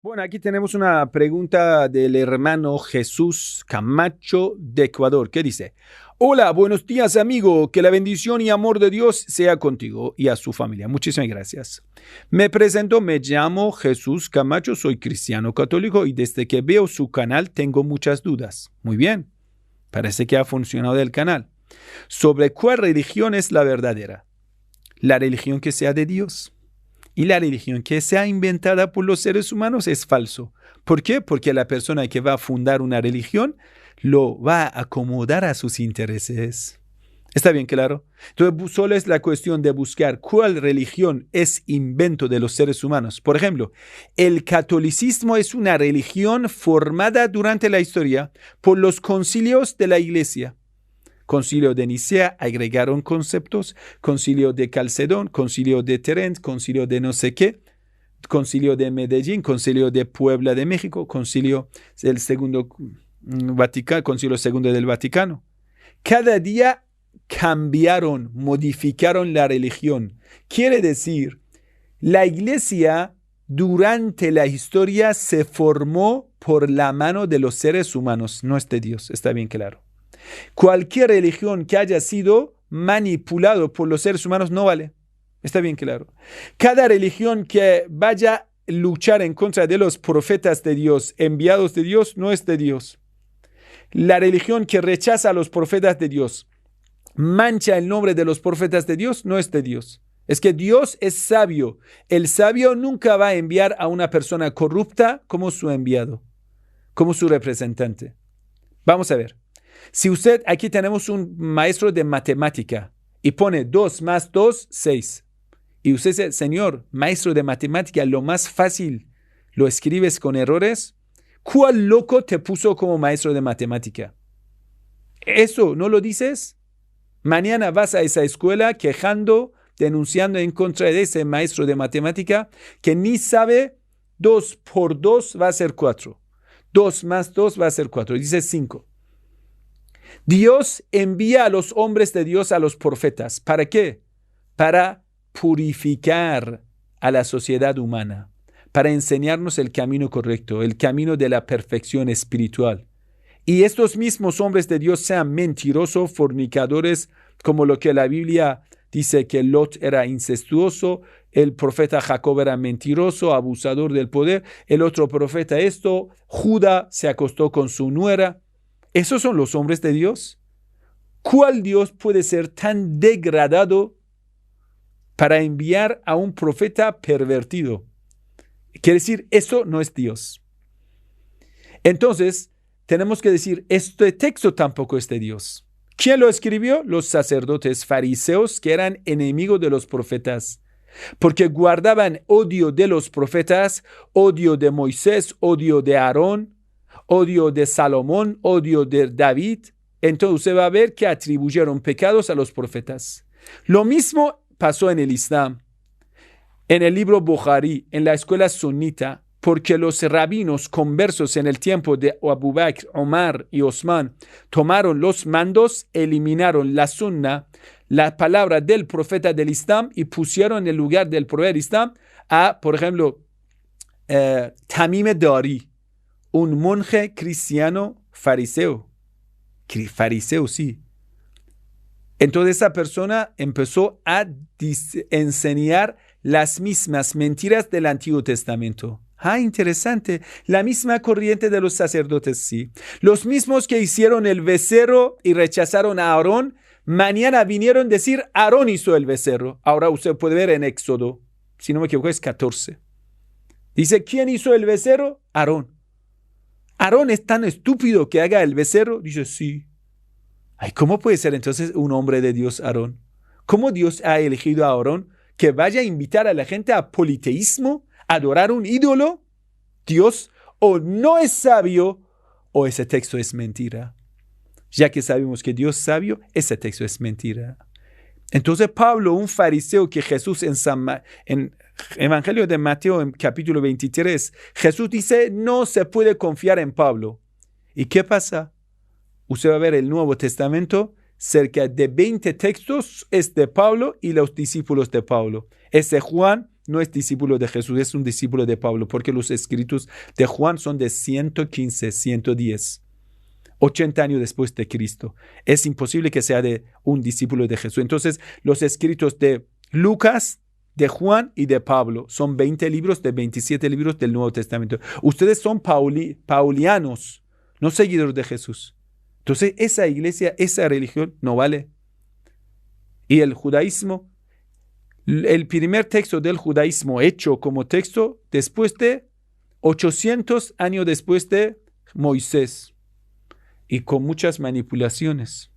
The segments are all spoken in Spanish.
Bueno, aquí tenemos una pregunta del hermano Jesús Camacho de Ecuador, que dice: Hola, buenos días, amigo. Que la bendición y amor de Dios sea contigo y a su familia. Muchísimas gracias. Me presento, me llamo Jesús Camacho, soy cristiano católico y desde que veo su canal tengo muchas dudas. Muy bien, parece que ha funcionado el canal. ¿Sobre cuál religión es la verdadera? ¿La religión que sea de Dios? Y la religión que sea inventada por los seres humanos es falso. ¿Por qué? Porque la persona que va a fundar una religión lo va a acomodar a sus intereses. ¿Está bien claro? Entonces, solo es la cuestión de buscar cuál religión es invento de los seres humanos. Por ejemplo, el catolicismo es una religión formada durante la historia por los concilios de la Iglesia. Concilio de Nicea, agregaron conceptos, concilio de Calcedón, concilio de Trento, concilio de no sé qué, concilio de Medellín, concilio de Puebla de México, concilio del segundo Vaticano, concilio segundo del Vaticano. Cada día cambiaron, modificaron la religión. Quiere decir, la iglesia durante la historia se formó por la mano de los seres humanos, no es de Dios, está bien claro. Cualquier religión que haya sido manipulado por los seres humanos no vale. Está bien claro. Cada religión que vaya a luchar en contra de los profetas de Dios, enviados de Dios, no es de Dios. La religión que rechaza a los profetas de Dios, mancha el nombre de los profetas de Dios, no es de Dios. Es que Dios es sabio. El sabio nunca va a enviar a una persona corrupta como su enviado, como su representante. Vamos a ver. Si usted, aquí tenemos un maestro de matemática y pone 2 más 2, 6. Y usted dice: Señor, maestro de matemática, lo más fácil, ¿lo escribes con errores? ¿Cuál loco te puso como maestro de matemática? ¿Eso no lo dices? Mañana vas a esa escuela quejando, denunciando en contra de ese maestro de matemática que ni sabe 2 por 2 va a ser 4. 2 más 2 va a ser 4. Dice 5. Dios envía a los hombres de Dios, a los profetas. ¿Para qué? Para purificar a la sociedad humana, para enseñarnos el camino correcto, el camino de la perfección espiritual. Y estos mismos hombres de Dios sean mentirosos, fornicadores, como lo que la Biblia dice que Lot era incestuoso, el profeta Jacob era mentiroso, abusador del poder, el otro profeta esto, Judá se acostó con su nuera. ¿Esos son los hombres de Dios? ¿Cuál Dios puede ser tan degradado para enviar a un profeta pervertido? Quiere decir, eso no es Dios. Entonces, tenemos que decir, este texto tampoco es de Dios. ¿Quién lo escribió? Los sacerdotes fariseos que eran enemigos de los profetas, porque guardaban odio de los profetas, odio de Moisés, odio de Aarón, odio de Salomón, odio de David. Entonces usted va a ver que atribuyeron pecados a los profetas. Lo mismo pasó en el Islam, en el libro Bukhari, en la escuela sunita, porque los rabinos conversos en el tiempo de Abu Bakr, Omar y Osman tomaron los mandos, eliminaron la sunna, la palabra del profeta del Islam, y pusieron en el lugar del profeta del Islam a, por ejemplo, Tamim Dari, un monje cristiano fariseo. Fariseo, sí. Entonces esa persona empezó a enseñar las mismas mentiras del Antiguo Testamento. Interesante. La misma corriente de los sacerdotes, sí. Los mismos que hicieron el becerro y rechazaron a Aarón, mañana vinieron a decir: Aarón hizo el becerro. Ahora usted puede ver en Éxodo, si no me equivoco, es 14. Dice: ¿quién hizo el becerro? Aarón. ¿Aarón es tan estúpido que haga el becerro? Dice: sí. ¿Cómo puede ser entonces un hombre de Dios, Aarón? ¿Cómo Dios ha elegido a Aarón que vaya a invitar a la gente a politeísmo, a adorar un ídolo? Dios o no es sabio o ese texto es mentira. Ya que sabemos que Dios es sabio, ese texto es mentira. Entonces Pablo, un fariseo que Jesús en Evangelio de Mateo, en capítulo 23, Jesús dice: no se puede confiar en Pablo. ¿Y qué pasa? Usted va a ver el Nuevo Testamento, cerca de 20 textos es de Pablo y los discípulos de Pablo. Es de Juan, no es discípulo de Jesús, es un discípulo de Pablo, porque los escritos de Juan son de 115, 110, 80 años después de Cristo. Es imposible que sea de un discípulo de Jesús. Entonces, los escritos de Lucas, de Juan y de Pablo son 20 libros de 27 libros del Nuevo Testamento. Ustedes son paulianos, no seguidores de Jesús. Entonces, esa iglesia, esa religión no vale. Y el judaísmo, el primer texto del judaísmo hecho como texto después de 800 años después de Moisés, y con muchas manipulaciones.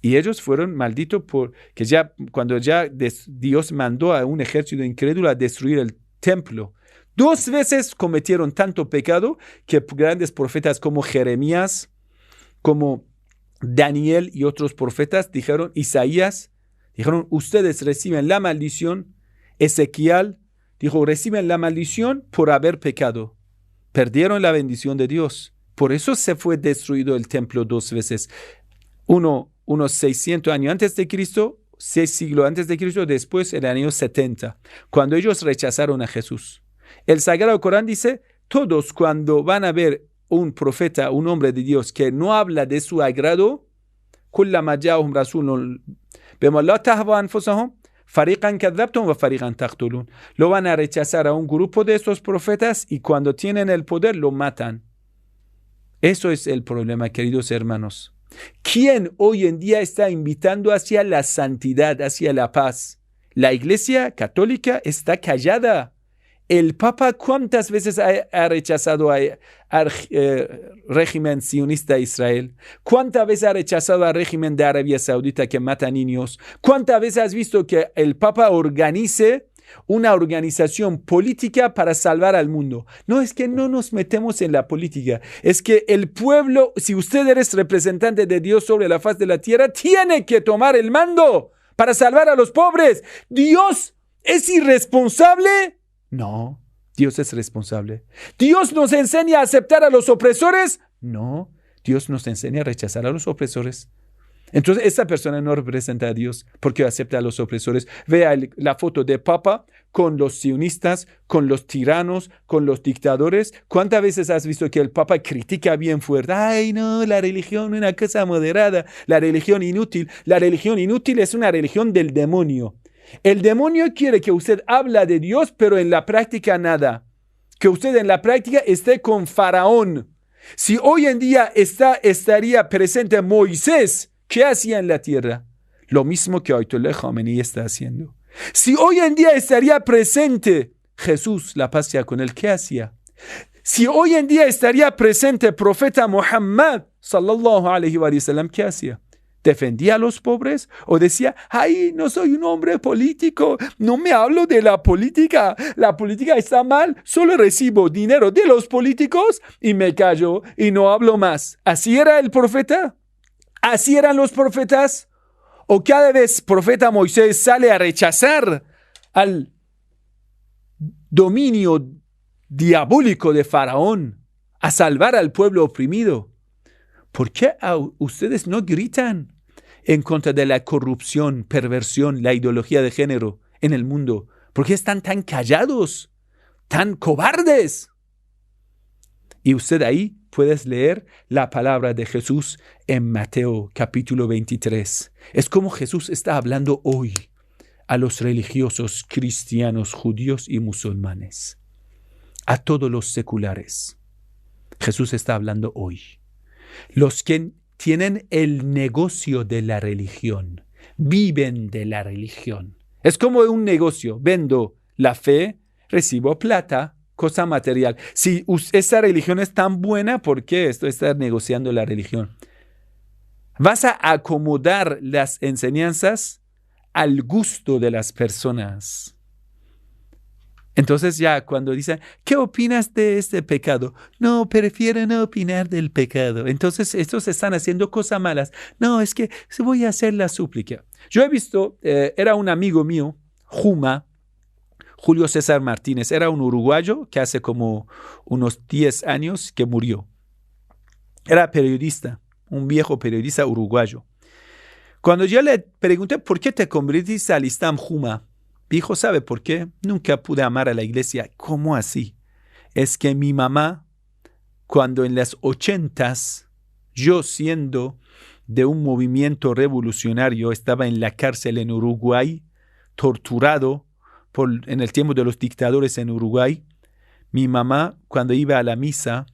Y ellos fueron malditos porque ya cuando ya Dios mandó a un ejército incrédulo a destruir el templo. 2 veces cometieron tanto pecado que grandes profetas como Jeremías, como Daniel y otros profetas dijeron, Isaías, dijeron, ustedes reciben la maldición. Ezequiel dijo, reciben la maldición por haber pecado. Perdieron la bendición de Dios. Por eso se fue destruido el templo 2 veces. Unos 600 años antes de Cristo, 6 siglos antes de Cristo, después en el año 70, cuando ellos rechazaron a Jesús. El Sagrado Corán dice, todos cuando van a ver un profeta, un hombre de Dios que no habla de su agrado, lo van a rechazar a un grupo de estos profetas y cuando tienen el poder lo matan. Eso es el problema, queridos hermanos. ¿Quién hoy en día está invitando hacia la santidad, hacia la paz? La Iglesia Católica está callada. El Papa, ¿cuántas veces ha rechazado al régimen sionista de Israel? ¿Cuántas veces ha rechazado al régimen de Arabia Saudita que mata niños? ¿Cuántas veces has visto que el Papa organice una organización política para salvar al mundo? No, es que no nos metemos en la política. Es que el pueblo, si usted eres representante de Dios sobre la faz de la tierra, tiene que tomar el mando para salvar a los pobres. ¿Dios es irresponsable? No, Dios es responsable. ¿Dios nos enseña a aceptar a los opresores? No, Dios nos enseña a rechazar a los opresores. Entonces, esta persona no representa a Dios porque acepta a los opresores. Vea la foto de Papa con los sionistas, con los tiranos, con los dictadores. ¿Cuántas veces has visto que el Papa critica bien fuerte? Ay, no, la religión es una cosa moderada, la religión inútil. La religión inútil es una religión del demonio. El demonio quiere que usted hable de Dios, pero en la práctica nada. Que usted en la práctica esté con Faraón. Si hoy en día estaría presente Moisés, ¿qué hacía en la tierra? Lo mismo que Ayatollah Khamenei está haciendo. Si hoy en día estaría presente Jesús, la paz sea con él, ¿qué hacía? Si hoy en día estaría presente el profeta Muhammad, sallallahu alaihi wa sallam, ¿qué hacía? ¿Defendía a los pobres? ¿O decía, ay, no soy un hombre político, no me hablo de la política está mal, solo recibo dinero de los políticos y me callo y no hablo más? ¿Así era el profeta? ¿Así eran los profetas? ¿O cada vez profeta Moisés sale a rechazar al dominio diabólico de Faraón, a salvar al pueblo oprimido? ¿Por qué ustedes no gritan en contra de la corrupción, perversión, la ideología de género en el mundo? ¿Por qué están tan callados, tan cobardes? Y usted ahí puedes leer la palabra de Jesús en Mateo capítulo 23. Es como Jesús está hablando hoy a los religiosos cristianos, judíos y musulmanes, a todos los seculares. Jesús está hablando hoy. Los que tienen el negocio de la religión, viven de la religión. Es como un negocio. Vendo la fe, recibo plata, cosa material. Si esa religión es tan buena, ¿por qué estás negociando la religión? Vas a acomodar las enseñanzas al gusto de las personas. Entonces ya cuando dicen, ¿qué opinas de este pecado? No, prefiero no opinar del pecado. Entonces estos están haciendo cosas malas. No, es que voy a hacer la súplica. Yo he visto, era un amigo mío, Julio César Martínez, era un uruguayo que hace como unos 10 años que murió. Era periodista, un viejo periodista uruguayo. Cuando yo le pregunté, ¿por qué te convertiste al Islam, Juma? Dijo, ¿sabe por qué? Nunca pude amar a la iglesia. ¿Cómo así? Es que mi mamá, cuando en las 80s, yo siendo de un movimiento revolucionario, estaba en la cárcel en Uruguay, torturado en el tiempo de los dictadores en Uruguay. Mi mamá, cuando iba a la misa,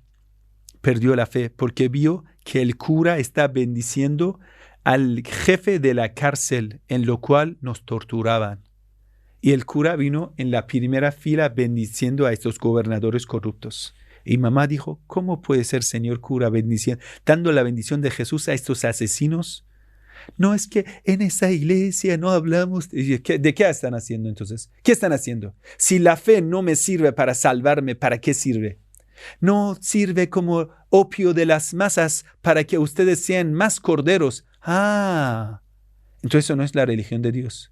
perdió la fe porque vio que el cura está bendiciendo al jefe de la cárcel, en lo cual nos torturaban. Y el cura vino en la primera fila bendiciendo a estos gobernadores corruptos. Y mamá dijo, ¿cómo puede ser, señor cura, dando la bendición de Jesús a estos asesinos? No, es que en esa iglesia no hablamos. ¿De qué están haciendo entonces? ¿Qué están haciendo? Si la fe no me sirve para salvarme, ¿para qué sirve? No sirve como opio de las masas para que ustedes sean más corderos. Entonces eso no es la religión de Dios.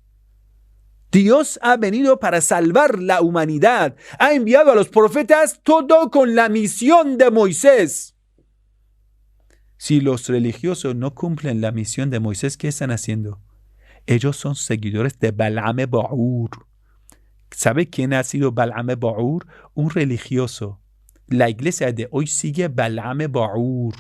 Dios ha venido para salvar la humanidad. Ha enviado a los profetas todo con la misión de Moisés. Si los religiosos no cumplen la misión de Moisés, ¿qué están haciendo? Ellos son seguidores de Balaam Ba'ur. ¿Sabe quién ha sido Balaam Ba'ur? Un religioso. La iglesia de hoy sigue Balaam Ba'ur.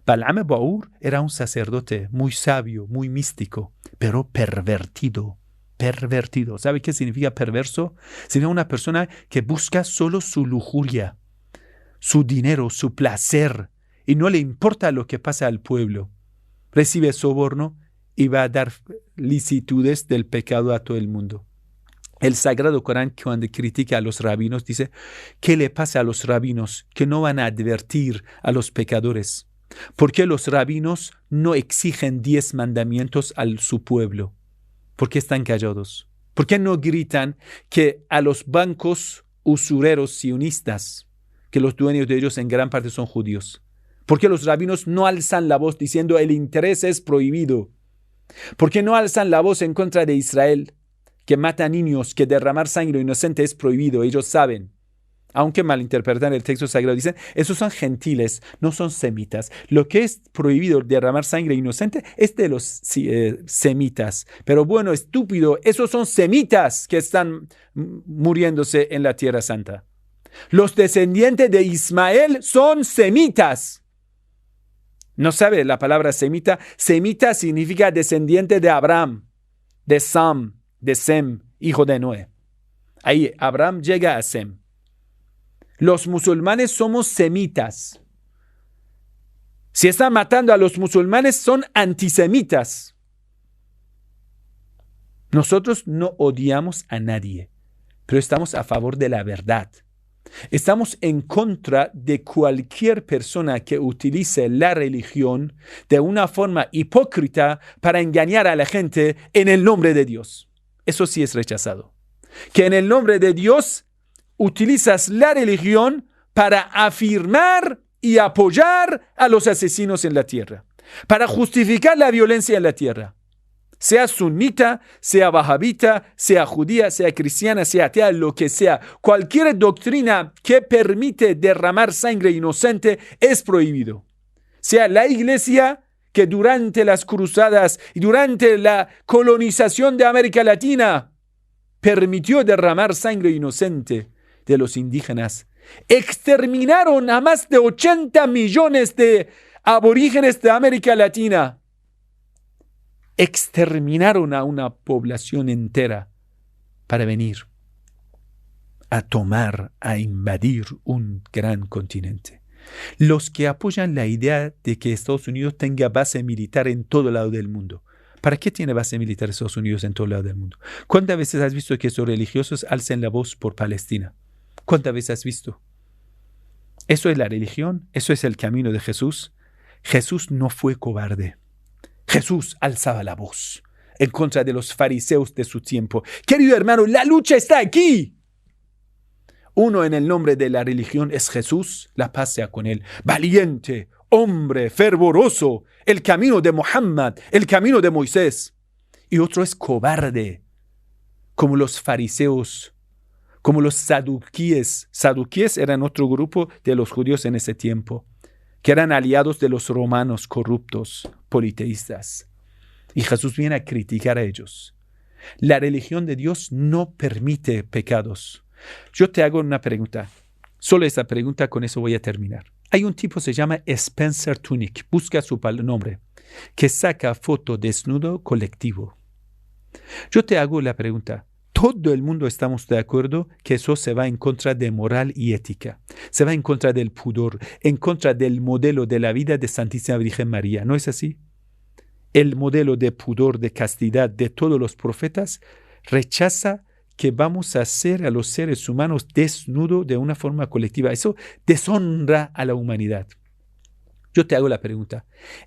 Balaam Ba'ur era un sacerdote muy sabio, muy místico, pero pervertido. Pervertido. ¿Sabe qué significa perverso? Significa una persona que busca solo su lujuria, su dinero, su placer, y no le importa lo que pasa al pueblo. Recibe soborno y va a dar licitudes del pecado a todo el mundo. El Sagrado Corán, cuando critica a los rabinos, dice, ¿qué le pasa a los rabinos que no van a advertir a los pecadores? ¿Por qué los rabinos no exigen 10 mandamientos a su pueblo? ¿Por qué están callados? ¿Por qué no gritan que a los bancos usureros sionistas, que los dueños de ellos en gran parte son judíos? ¿Por qué los rabinos no alzan la voz diciendo el interés es prohibido? ¿Por qué no alzan la voz en contra de Israel, que mata niños, que derramar sangre inocente es prohibido? Ellos saben. Aunque malinterpretan el texto sagrado, dicen, esos son gentiles, no son semitas. Lo que es prohibido derramar sangre inocente es de los semitas. Pero bueno, estúpido, esos son semitas que están muriéndose en la Tierra Santa. Los descendientes de Ismael son semitas. ¿No sabe la palabra semita? Semita significa descendiente de Abraham, de Sam, de Sem, hijo de Noé. Ahí Abraham llega a Sem. Los musulmanes somos semitas. Si están matando a los musulmanes, son antisemitas. Nosotros no odiamos a nadie, pero estamos a favor de la verdad. Estamos en contra de cualquier persona que utilice la religión de una forma hipócrita para engañar a la gente en el nombre de Dios. Eso sí es rechazado. Que en el nombre de Dios utilizas la religión para afirmar y apoyar a los asesinos en la tierra, para justificar la violencia en la tierra. Sea sunita, sea wahabita, sea judía, sea cristiana, sea atea, lo que sea. Cualquier doctrina que permite derramar sangre inocente es prohibido. Sea la iglesia que durante las cruzadas y durante la colonización de América Latina permitió derramar sangre inocente de los indígenas. Exterminaron a más de 80 millones de aborígenes de América Latina. Exterminaron a una población entera para venir a tomar, a invadir un gran continente. Los que apoyan la idea de que Estados Unidos tenga base militar en todo lado del mundo. ¿Para qué tiene base militar Estados Unidos en todo lado del mundo? ¿Cuántas veces has visto que estos religiosos alcen la voz por Palestina? ¿Cuántas veces has visto? ¿Eso es la religión? ¿Eso es el camino de Jesús? Jesús no fue cobarde. Jesús alzaba la voz en contra de los fariseos de su tiempo. Querido hermano, la lucha está aquí. Uno en el nombre de la religión es Jesús, la paz sea con él. Valiente, hombre, fervoroso, el camino de Muhammad, el camino de Moisés. Y otro es cobarde, como los fariseos, como los saduquíes. Saduquíes eran otro grupo de los judíos en ese tiempo, que eran aliados de los romanos corruptos, politeístas. Y Jesús viene a criticar a ellos. La religión de Dios no permite pecados. Yo te hago una pregunta. Solo esa pregunta, con eso voy a terminar. Hay un tipo, se llama Spencer Tunick, busca su nombre, que saca foto desnudo colectivo. Yo te hago la pregunta. Todo el mundo estamos de acuerdo que eso se va en contra de moral y ética. Se va en contra del pudor, en contra del modelo de la vida de Santísima Virgen María. ¿No es así? El modelo de pudor, de castidad de todos los profetas rechaza que vamos a hacer a los seres humanos desnudos de una forma colectiva. Eso deshonra a la humanidad. Yo te hago la pregunta.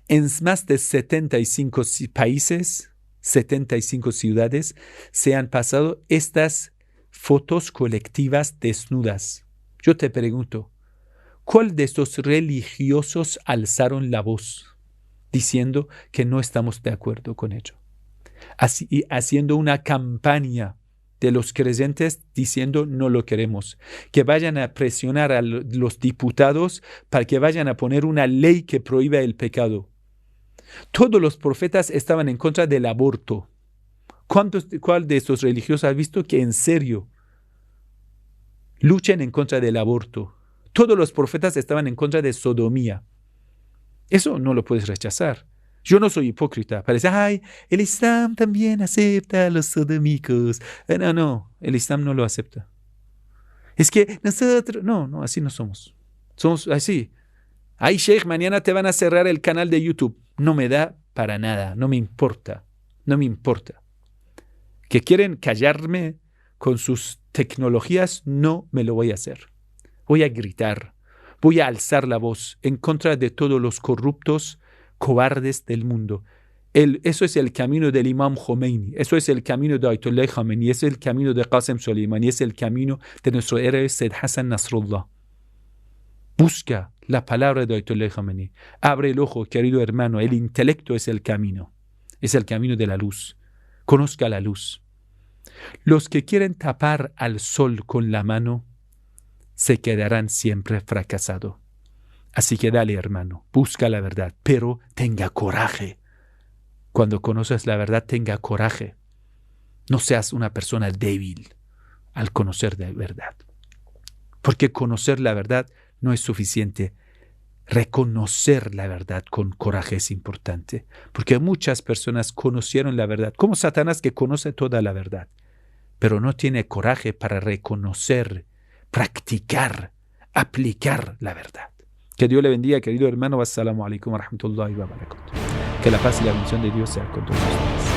En más de 75 países, 75 ciudades, se han pasado estas fotos colectivas desnudas. Yo te pregunto, ¿cuál de estos religiosos alzaron la voz diciendo que no estamos de acuerdo con ello? Haciendo una campaña de los creyentes diciendo no lo queremos, que vayan a presionar a los diputados para que vayan a poner una ley que prohíba el pecado. Todos los profetas estaban en contra del aborto. ¿Cuál de estos religiosos ha visto que en serio luchen en contra del aborto? Todos los profetas estaban en contra de sodomía. Eso no lo puedes rechazar. Yo no soy hipócrita. Parece, el Islam también acepta a los sodomicos. No, el Islam no lo acepta. Es que nosotros, no, así no somos. Somos así. Sheikh, mañana te van a cerrar el canal de YouTube. No me da para nada, no me importa. Que quieren callarme con sus tecnologías, no me lo voy a hacer. Voy a gritar, voy a alzar la voz en contra de todos los corruptos, cobardes del mundo. Eso es el camino del Imam Khomeini, eso es el camino de Ayatollah Khamenei, es el camino de Qasem Soleimani, es el camino de nuestro héroe Sayyid Hassan Nasrullah. Busca la palabra de Ayatollah Khamenei. Abre el ojo, querido hermano. El intelecto es el camino de la luz. Conozca la luz. Los que quieren tapar al sol con la mano se quedarán siempre fracasados. Así que dale, hermano, busca la verdad, pero tenga coraje. Cuando conoces la verdad, tenga coraje. No seas una persona débil al conocer la verdad. Porque conocer la verdad no es suficiente. Reconocer la verdad con coraje es importante. Porque muchas personas conocieron la verdad, como Satanás, que conoce toda la verdad, pero no tiene coraje para reconocer, practicar, aplicar la verdad. Que Dios le bendiga, querido hermano. Wassalamu alaikum wa rahmatullahi wa barakatuh. Que la paz y la bendición de Dios sea con todos ustedes.